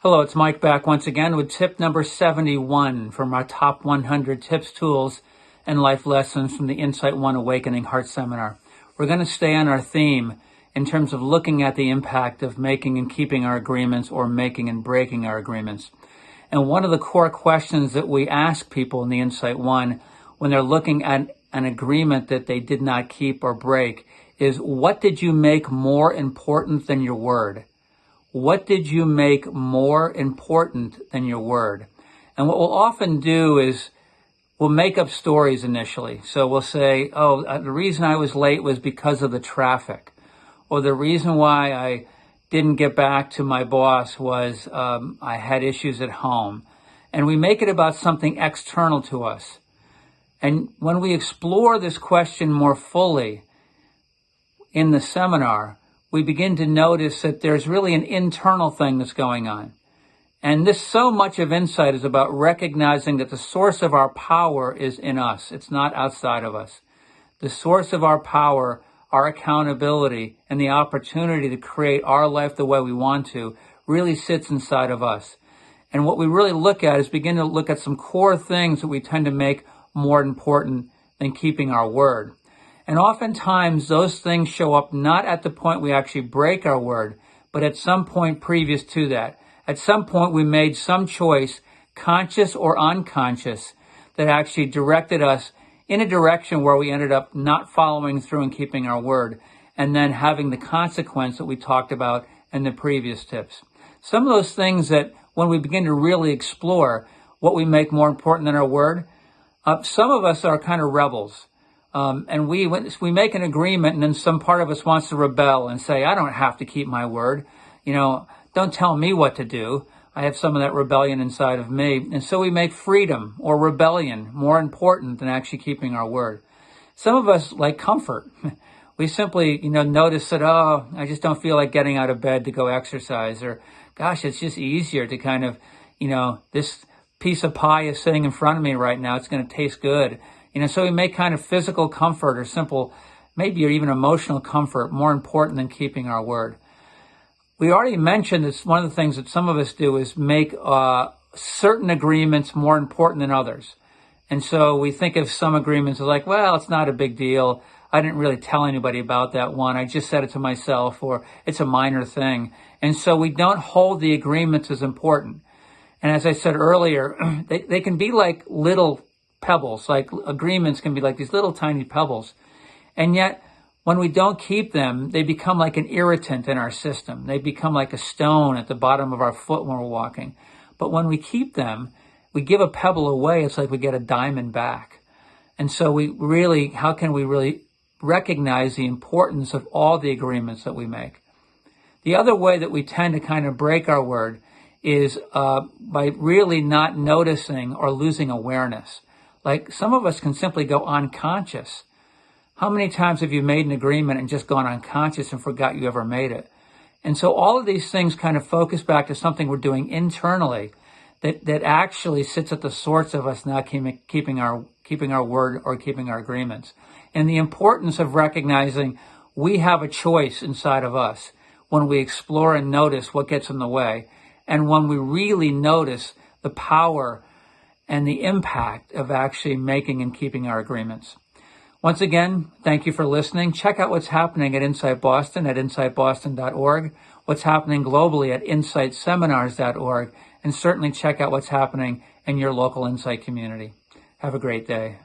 Hello, it's Mike back once again with tip number 71 from our top 100 tips, tools, and life lessons from the Insight One Awakening Heart Seminar. We're going to stay on our theme in terms of looking at the impact of making and keeping our agreements or making and breaking our agreements. And one of the core questions that we ask people in the Insight One when they're looking at an agreement that they did not keep or break is, what did you make more important than your word? What did you make more important than your word? And what we'll often do is we'll make up stories initially. So we'll say, the reason I was late was because of the traffic. Or the reason why I didn't get back to my boss was I had issues at home. And we make it about something external to us. And when we explore this question more fully in the seminar, we begin to notice that there's really an internal thing that's going on. And so much of Insight is about recognizing that the source of our power is in us. It's not outside of us. The source of our power, our accountability, and the opportunity to create our life the way we want to really sits inside of us. And what we really look at is begin to look at some core things that we tend to make more important than keeping our word. And oftentimes those things show up not at the point we actually break our word, but at some point previous to that. At some point we made some choice, conscious or unconscious, that actually directed us in a direction where we ended up not following through and keeping our word, and then having the consequence that we talked about in the previous tips. Some of those things that when we begin to really explore what we make more important than our word, some of us are kind of rebels. And we make an agreement, and then some part of us wants to rebel and say, I don't have to keep my word. Don't tell me what to do. I have some of that rebellion inside of me. And so we make freedom or rebellion more important than actually keeping our word. Some of us like comfort. We simply, notice that, I just don't feel like getting out of bed to go exercise, or gosh, it's just easier to kind of, this piece of pie is sitting in front of me right now. It's going to taste good. So we make kind of physical comfort or simple, maybe even emotional comfort more important than keeping our word. We already mentioned this. One of the things that some of us do is make certain agreements more important than others. And so we think of some agreements as like, well, it's not a big deal. I didn't really tell anybody about that one. I just said it to myself, or it's a minor thing. And so we don't hold the agreements as important. And as I said earlier, they can be like little pebbles, like agreements can be like these little tiny pebbles. And yet, when we don't keep them, they become like an irritant in our system. They become like a stone at the bottom of our foot when we're walking. But when we keep them, we give a pebble away, it's like we get a diamond back. And so how can we really recognize the importance of all the agreements that we make? The other way that we tend to kind of break our word is by really not noticing or losing awareness. Like some of us can simply go unconscious. How many times have you made an agreement and just gone unconscious and forgot you ever made it? And so all of these things kind of focus back to something we're doing internally that actually sits at the source of us not keeping our word or keeping our agreements. And the importance of recognizing we have a choice inside of us when we explore and notice what gets in the way, and when we really notice the power and the impact of actually making and keeping our agreements. Once again, thank you for listening. Check out what's happening at Insight Boston at insightboston.org, what's happening globally at insightseminars.org, and certainly check out what's happening in your local Insight community. Have a great day.